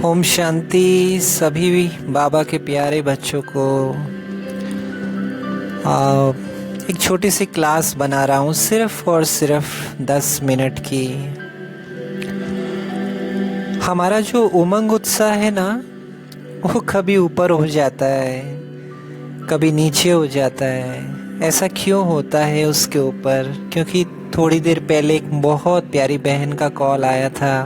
ओम शांति सभी बाबा के प्यारे बच्चों को। एक छोटी सी क्लास बना रहा हूँ सिर्फ और सिर्फ 10 मिनट की। हमारा जो उमंग उत्साह है ना, वो कभी ऊपर हो जाता है, कभी नीचे हो जाता है। ऐसा क्यों होता है उसके ऊपर? क्योंकि थोड़ी देर पहले एक बहुत प्यारी बहन का कॉल आया था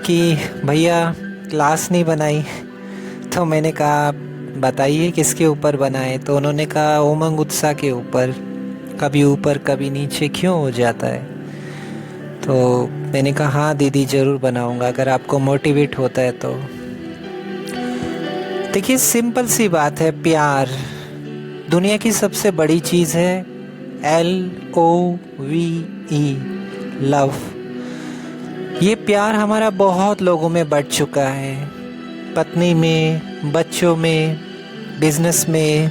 कि भैया क्लास नहीं बनाई। तो मैंने कहा बताइए किसके ऊपर बनाए। तो उन्होंने कहा उमंग उत्साह के ऊपर, कभी ऊपर कभी नीचे क्यों हो जाता है। तो मैंने कहा हाँ दीदी ज़रूर बनाऊंगा अगर आपको मोटिवेट होता है तो। देखिए सिंपल सी बात है, प्यार दुनिया की सबसे बड़ी चीज़ है। LOVE love. ये प्यार हमारा बहुत लोगों में बढ़ चुका है, पत्नी में, बच्चों में, बिजनेस में,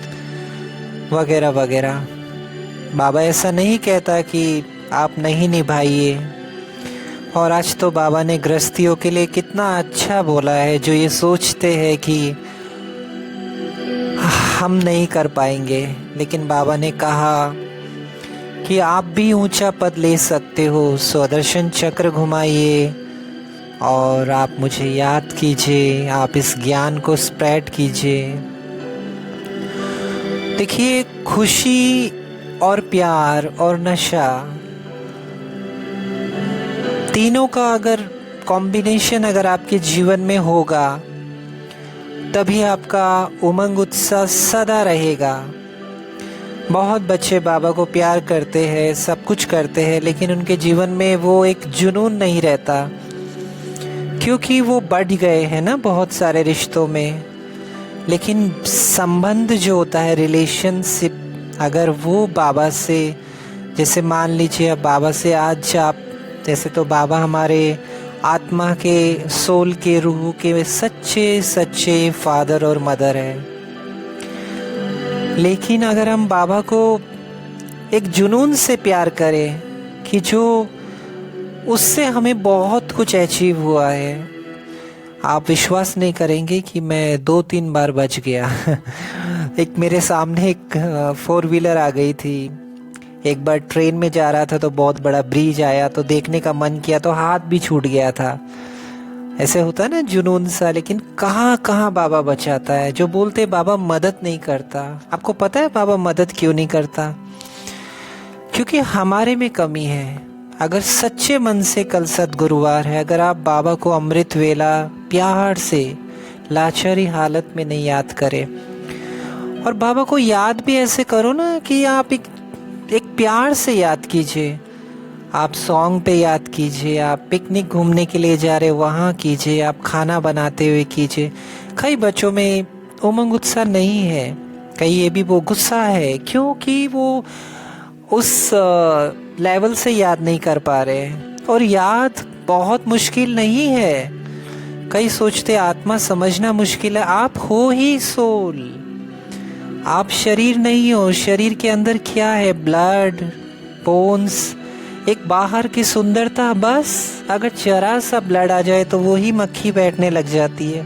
वगैरह वगैरह। बाबा ऐसा नहीं कहता कि आप नहीं निभाइए। और आज तो बाबा ने गृहस्थियों के लिए कितना अच्छा बोला है, जो ये सोचते हैं कि हम नहीं कर पाएंगे, लेकिन बाबा ने कहा कि आप भी ऊंचा पद ले सकते हो। स्वदर्शन चक्र घुमाइए और आप मुझे याद कीजिए, आप इस ज्ञान को स्प्रेड कीजिए। देखिए खुशी और प्यार और नशा, तीनों का अगर कॉम्बिनेशन अगर आपके जीवन में होगा, तभी आपका उमंग उत्साह सदा रहेगा। बहुत बच्चे बाबा को प्यार करते हैं, सब कुछ करते हैं, लेकिन उनके जीवन में वो एक जुनून नहीं रहता, क्योंकि वो बढ़ गए हैं ना बहुत सारे रिश्तों में। लेकिन संबंध जो होता है, रिलेशनशिप, अगर वो बाबा से, जैसे मान लीजिए अब बाबा से आज आप, जैसे तो बाबा हमारे आत्मा के, सोल के, रूह के सच्चे सच्चे फादर और मदर है। लेकिन अगर हम बाबा को एक जुनून से प्यार करें कि जो उससे हमें बहुत कुछ अचीव हुआ है, आप विश्वास नहीं करेंगे कि मैं 2-3 बार बच गया। एक मेरे सामने एक 4 व्हीलर आ गई थी। एक बार ट्रेन में जा रहा था तो बहुत बड़ा ब्रिज आया, तो देखने का मन किया तो हाथ भी छूट गया था। ऐसे होता है ना जुनून सा। लेकिन कहाँ कहाँ बाबा बचाता है। जो बोलते बाबा मदद नहीं करता, आपको पता है बाबा मदद क्यों नहीं करता? क्योंकि हमारे में कमी है। अगर सच्चे मन से कल सद्गुरुवार है, अगर आप बाबा को अमृत वेला प्यार से लाचारी हालत में नहीं याद करें, और बाबा को याद भी ऐसे करो ना कि आप एक प्यार से याद कीजिए। आप सॉन्ग पे याद कीजिए, आप पिकनिक घूमने के लिए जा रहे वहाँ कीजिए, आप खाना बनाते हुए कीजिए। कई बच्चों में उमंग उत्साह नहीं है, कई ये भी वो गुस्सा है क्योंकि वो उस लेवल से याद नहीं कर पा रहे। और याद बहुत मुश्किल नहीं है। कई सोचते आत्मा समझना मुश्किल है। आप हो ही सोल, आप शरीर नहीं हो। शरीर के अंदर क्या है? ब्लड, बोन्स, एक बाहर की सुंदरता। बस अगर जरा सा ब्लड आ जाए तो वो ही मक्खी बैठने लग जाती है।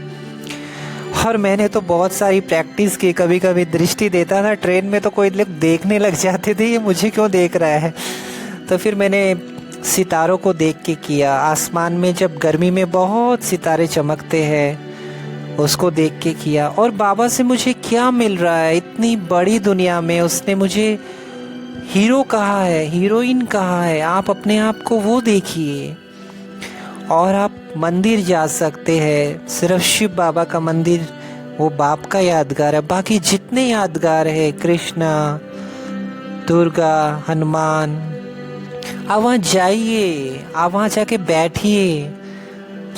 और मैंने तो बहुत सारी प्रैक्टिस की। कभी कभी दृष्टि देता था ट्रेन में तो कोई लोग देखने लग जाते थे, ये मुझे क्यों देख रहा है। तो फिर मैंने सितारों को देख के किया। आसमान में जब गर्मी में बहुत सितारे चमकते हैं, उसको देख के किया। और बाबा से मुझे क्या मिल रहा है इतनी बड़ी दुनिया में? उसने मुझे हीरो कहा है, हीरोइन कहा है। आप अपने आप को वो देखिए। और आप मंदिर जा सकते हैं, सिर्फ शिव बाबा का मंदिर, वो बाप का यादगार है। बाकी जितने यादगार है, कृष्णा, दुर्गा, हनुमान, आप वहाँ जाइए, आप वहाँ जाके बैठिए।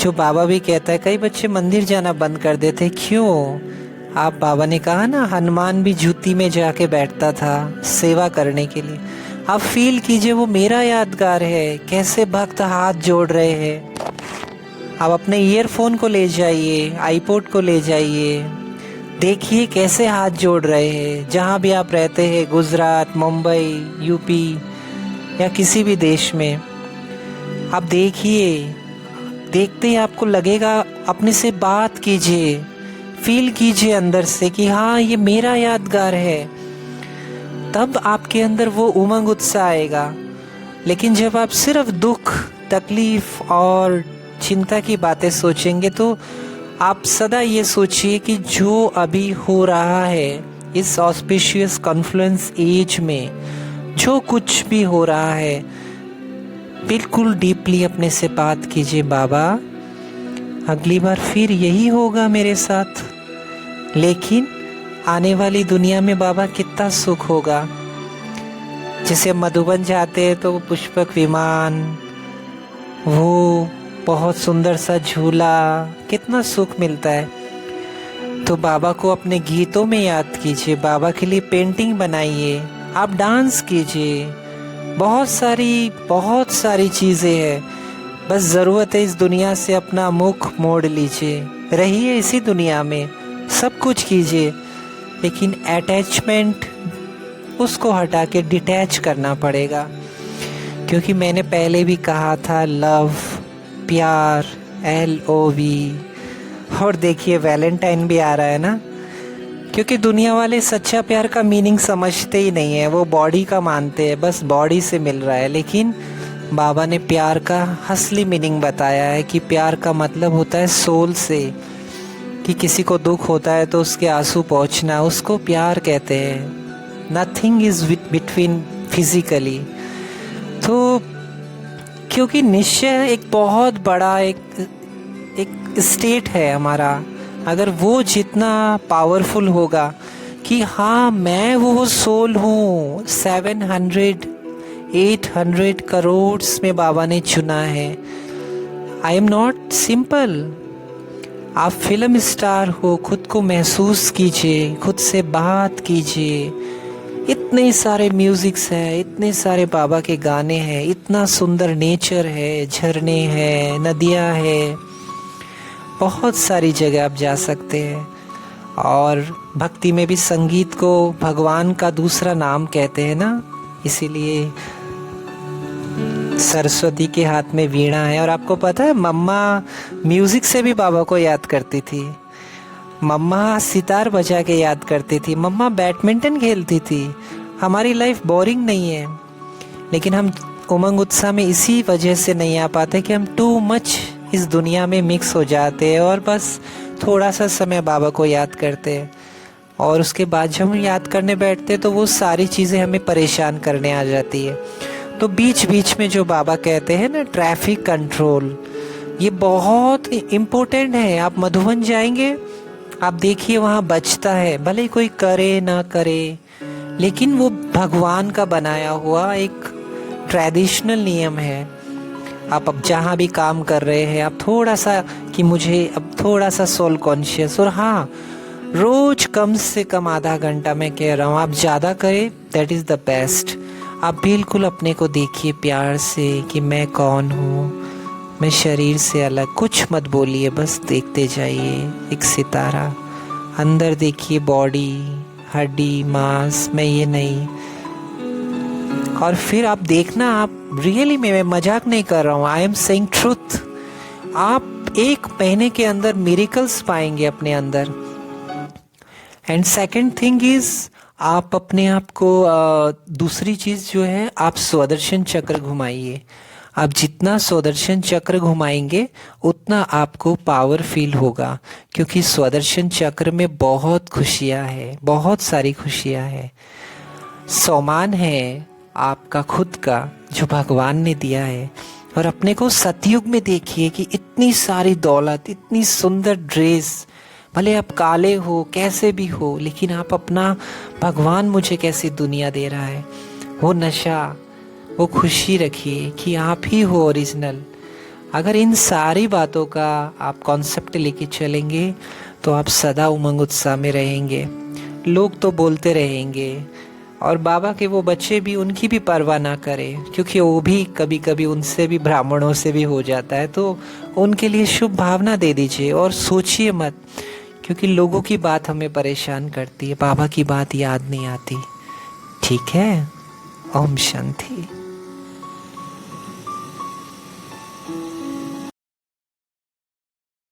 जो बाबा भी कहता है, कई बच्चे मंदिर जाना बंद कर देते, क्यों? आप बाबा ने कहा ना, हनुमान भी जूती में जाके बैठता था सेवा करने के लिए। आप फील कीजिए, वो मेरा यादगार है। कैसे भक्त हाथ जोड़ रहे हैं। आप अपने ईयरफोन को ले जाइए, आईपॉड को ले जाइए, देखिए कैसे हाथ जोड़ रहे हैं। जहाँ भी आप रहते हैं, गुजरात, मुंबई, यूपी या किसी भी देश में, आप देखिए देखते ही आपको लगेगा, अपने से बात कीजिए, फील कीजिए अंदर से कि हाँ ये मेरा यादगार है। तब आपके अंदर वो उमंग उत्साह आएगा। लेकिन जब आप सिर्फ दुख, तकलीफ और चिंता की बातें सोचेंगे तो आप सदा ये सोचिए कि जो अभी हो रहा है इस ऑस्पिशियस कॉन्फ्लुएंस एज में, जो कुछ भी हो रहा है, बिल्कुल डीपली अपने से बात कीजिए, बाबा अगली बार फिर यही होगा मेरे साथ, लेकिन आने वाली दुनिया में बाबा कितना सुख होगा। जैसे मधुबन जाते हैं तो पुष्पक विमान, वो बहुत सुंदर सा झूला, कितना सुख मिलता है। तो बाबा को अपने गीतों में याद कीजिए, बाबा के लिए पेंटिंग बनाइए, आप डांस कीजिए, बहुत सारी चीज़ें हैं। बस ज़रूरत है इस दुनिया से अपना मुख मोड़ लीजिए, रहिए इसी दुनिया में, सब कुछ कीजिए, लेकिन अटैचमेंट उसको हटा के डिटैच करना पड़ेगा। क्योंकि मैंने पहले भी कहा था, लव, प्यार, LOV। और देखिए वैलेंटाइन भी आ रहा है ना, क्योंकि दुनिया वाले सच्चा प्यार का मीनिंग समझते ही नहीं है, वो बॉडी का मानते हैं, बस बॉडी से मिल रहा है। लेकिन बाबा ने प्यार का असली मीनिंग बताया है कि प्यार का मतलब होता है सोल से, कि किसी को दुख होता है तो उसके आंसू पोंछना, उसको प्यार कहते हैं। Nothing is between physically. तो क्योंकि निश्चय एक बहुत बड़ा एक स्टेट है हमारा, अगर वो जितना पावरफुल होगा कि हाँ मैं वो सोल हूँ, 700-800 करोड़ में बाबा ने चुना है। I am not simple. आप फिल्म स्टार हो, खुद को महसूस कीजिए, खुद से बात कीजिए। इतने सारे म्यूजिक्स हैं, इतने सारे बाबा के गाने हैं, इतना सुंदर नेचर है, झरने हैं, नदियाँ हैं, बहुत सारी जगह आप जा सकते हैं। और भक्ति में भी संगीत को भगवान का दूसरा नाम कहते हैं ना, इसीलिए सरस्वती के हाथ में वीणा है। और आपको पता है मम्मा म्यूजिक से भी बाबा को याद करती थी, मम्मा सितार बजा के याद करती थी, मम्मा बैडमिंटन खेलती थी। हमारी लाइफ बोरिंग नहीं है, लेकिन हम उमंग उत्साह में इसी वजह से नहीं आ पाते कि हम टू मच इस दुनिया में मिक्स हो जाते हैं और बस थोड़ा सा समय बाबा को याद करते हैं। और उसके बाद जब हम याद करने बैठते हैं तो वो सारी चीज़ें हमें परेशान करने आ जाती है। तो बीच बीच में जो बाबा कहते हैं ना, ट्रैफिक कंट्रोल, ये बहुत इम्पोर्टेंट है। आप मधुबन जाएंगे, आप देखिए वहाँ बजता है, भले कोई करे ना करे, लेकिन वो भगवान का बनाया हुआ एक ट्रेडिशनल नियम है। आप अब जहाँ भी काम कर रहे हैं, आप थोड़ा सा कि मुझे अब थोड़ा सा सोल कॉन्शियस, और हाँ रोज कम से कम आधा घंटा, मैं कह रहा हूँ आप ज़्यादा करें, दैट इज़ द बेस्ट। आप बिल्कुल अपने को देखिए प्यार से कि मैं कौन हूँ, मैं शरीर से अलग, कुछ मत बोलिए, बस देखते जाइए एक सितारा। अंदर देखिए बॉडी, हड्डी, मांस, मैं ये नहीं। और फिर आप देखना, आप रियली में, मैं मजाक नहीं कर रहा हूँ, आई एम सेइंग ट्रुथ। आप 1 महीने के अंदर मिरेकल्स पाएंगे अपने अंदर। एंड सेकंड थिंग इज, आप अपने आप को दूसरी चीज़ जो है, आप सुदर्शन चक्र घुमाइए। आप जितना सुदर्शन चक्र घुमाएंगे उतना आपको पावर फील होगा, क्योंकि सुदर्शन चक्र में बहुत खुशियाँ हैं, बहुत सारी खुशियाँ हैं। सम्मान है आपका खुद का जो भगवान ने दिया है। और अपने को सतयुग में देखिए कि इतनी सारी दौलत, इतनी सुंदर ड्रेस, भले आप काले हो, कैसे भी हो, लेकिन आप अपना भगवान मुझे कैसी दुनिया दे रहा है, वो नशा, वो खुशी रखिए कि आप ही हो ओरिजिनल। अगर इन सारी बातों का आप कॉन्सेप्ट लेके चलेंगे तो आप सदा उमंग उत्साह में रहेंगे। लोग तो बोलते रहेंगे, और बाबा के वो बच्चे भी, उनकी भी परवाह ना करें, क्योंकि वो भी कभी कभी उनसे भी, ब्राह्मणों से भी हो जाता है। तो उनके लिए शुभ भावना दे दीजिए और सोचिए मत, क्योंकि लोगों की बात हमें परेशान करती है, बाबा की बात याद नहीं आती। ठीक है, ओम शांति।